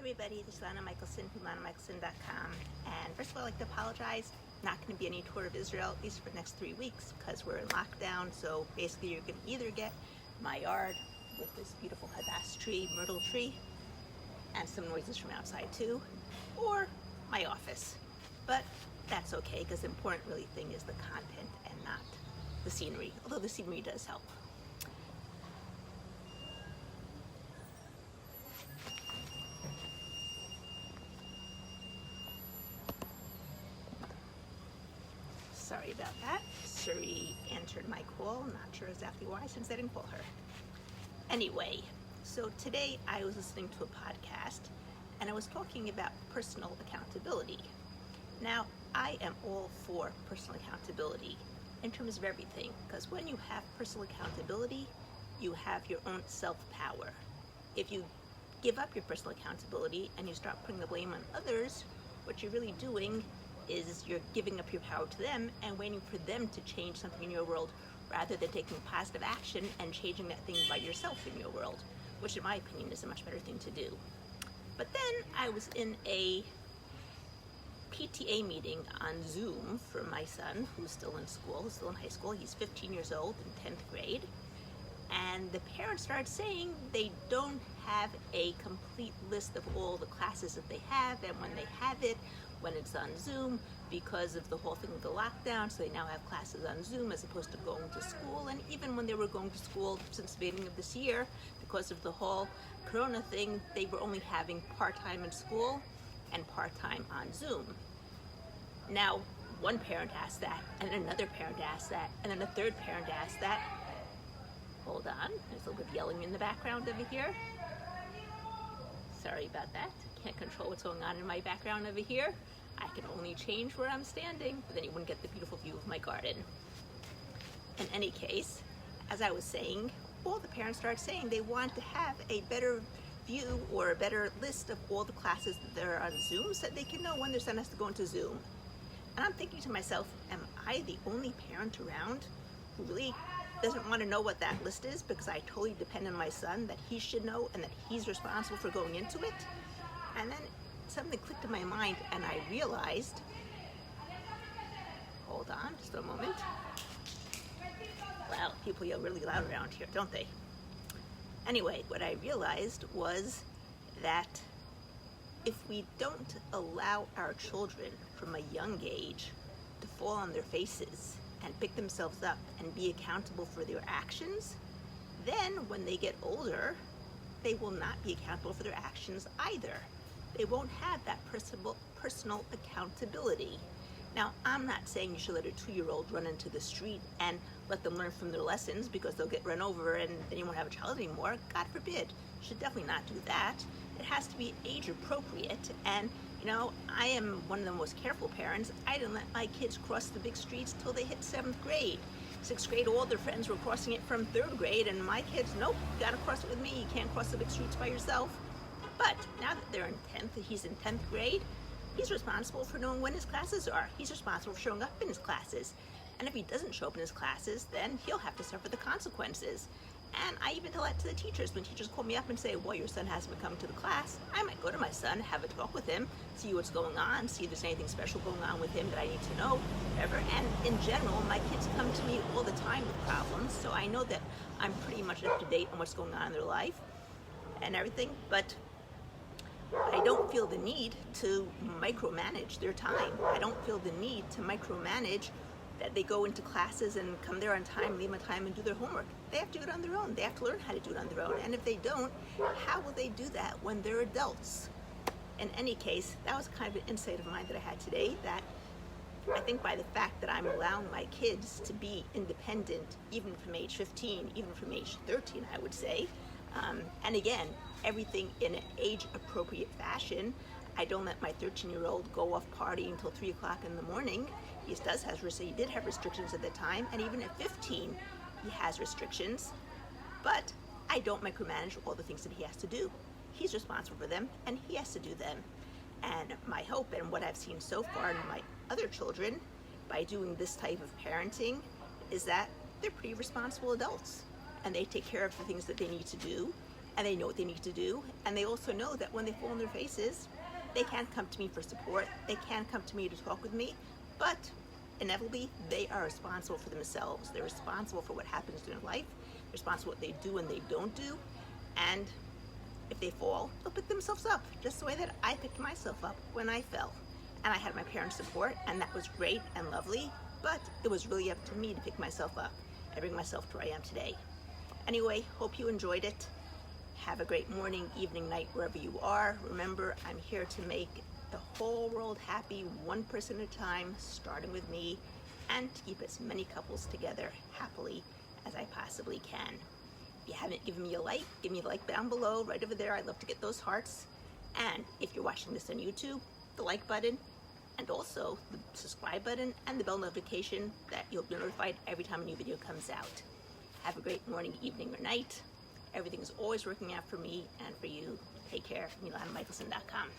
everybody, this is Lana Michelson from LanaMichelson.com. And first of all, I'd like to apologize. Not going to be any tour of Israel, at least for the next 3 weeks, because we're in lockdown. So basically you're going to either get my yard with this beautiful hadass tree, myrtle tree, and some noises from outside too, or my office. But that's okay, because the important really thing is the content and not the scenery, although the scenery does help. Sorry about that. Suri answered my call. Not sure exactly why, since I didn't call her. Anyway, so today I was listening to a podcast and I was talking about personal accountability. Now, I am all for personal accountability in terms of everything, because when you have personal accountability, you have your own self-power. If you give up your personal accountability and you start putting the blame on others, what you're really doing is you're giving up your power to them and waiting for them to change something in your world, rather than taking positive action and changing that thing by yourself in your world, which in my opinion is a much better thing to do. But then I was in a PTA meeting on Zoom for my son, who's still in school, who's still in high school. He's 15 years old in 10th grade. And the parents started saying they don't have a complete list of all the classes that they have, and when they have it, when it's on Zoom, because of the whole thing with the lockdown, so they now have classes on Zoom as opposed to going to school. And even when they were going to school since the beginning of this year, because of the whole Corona thing, they were only having part-time in school and part-time on Zoom. Now, one parent asked that, and another parent asked that, and then a third parent asked that. Hold on, there's a little bit of yelling in the background over here. Sorry about that. Can't control what's going on in my background over here. I can only change where I'm standing, but then you wouldn't get the beautiful view of my garden. In any case, as I was saying, all the parents started saying they want to have a better view or a better list of all the classes that are on Zoom, so that they can know when their son has to go into Zoom. And I'm thinking to myself, am I the only parent around who really doesn't want to know what that list is, because I totally depend on my son that he should know and that he's responsible for going into it? And then something clicked in my mind and I realized, hold on just a moment. Wow, people yell really loud around here, don't they? Anyway, what I realized was that if we don't allow our children from a young age to fall on their faces and pick themselves up and be accountable for their actions, then when they get older, they will not be accountable for their actions either. They won't have that personal accountability. Now, I'm not saying you should let a 2-year-old run into the street and let them learn from their lessons, because they'll get run over and then you won't have a child anymore. God forbid. You should definitely not do that. It has to be age appropriate. And you know, I am one of the most careful parents. I didn't let my kids cross the big streets till they hit 7th grade. 6th grade, all their friends were crossing it from 3rd grade, and my kids, nope, you gotta cross it with me. You can't cross the big streets by yourself. But now that they're in 10th, he's in 10th grade, he's responsible for knowing when his classes are. He's responsible for showing up in his classes. And if he doesn't show up in his classes, then he'll have to suffer the consequences. And I even tell that to the teachers. When teachers call me up and say, well, your son hasn't been coming to the class, I might go to my son, have a talk with him, see what's going on, see if there's anything special going on with him that I need to know, whatever. And in general, my kids come to me all the time with problems, so I know that I'm pretty much up to date on what's going on in their life and everything. But I don't feel the need to micromanage their time. I don't feel the need to micromanage that they go into classes and come there on time, leave on time, and do their homework. They have to do it on their own. They have to learn how to do it on their own. And if they don't, how will they do that when they're adults? In any case, that was kind of an insight of mine that I had today, that I think by the fact that I'm allowing my kids to be independent, even from age 15, even from age 13, I would say, and again, everything in an age-appropriate fashion. I don't let my 13-year-old go off partying until 3 o'clock in the morning. He did have restrictions at the time, and even at 15, he has restrictions. But I don't micromanage all the things that he has to do. He's responsible for them, and he has to do them. And my hope, and what I've seen so far in my other children, by doing this type of parenting, is that they're pretty responsible adults, and they take care of the things that they need to do, and they know what they need to do, and they also know that when they fall on their faces, they can't come to me for support, they can't come to me to talk with me, but inevitably they are responsible for themselves. They're responsible for what happens in their life, they're responsible for what they do and they don't do, and if they fall, they'll pick themselves up, just the way that I picked myself up when I fell. And I had my parents' support, and that was great and lovely, but it was really up to me to pick myself up and bring myself to where I am today. Anyway, hope you enjoyed it. Have a great morning, evening, night, wherever you are. Remember, I'm here to make the whole world happy, one person at a time, starting with me, and to keep as many couples together happily as I possibly can. If you haven't given me a like, give me a like down below, right over there. I'd love to get those hearts. And if you're watching this on YouTube, the like button, and also the subscribe button and the bell notification that you'll be notified every time a new video comes out. Have a great morning, evening, or night. Everything is always working out for me and for you. Take care. MilanMichelson.com.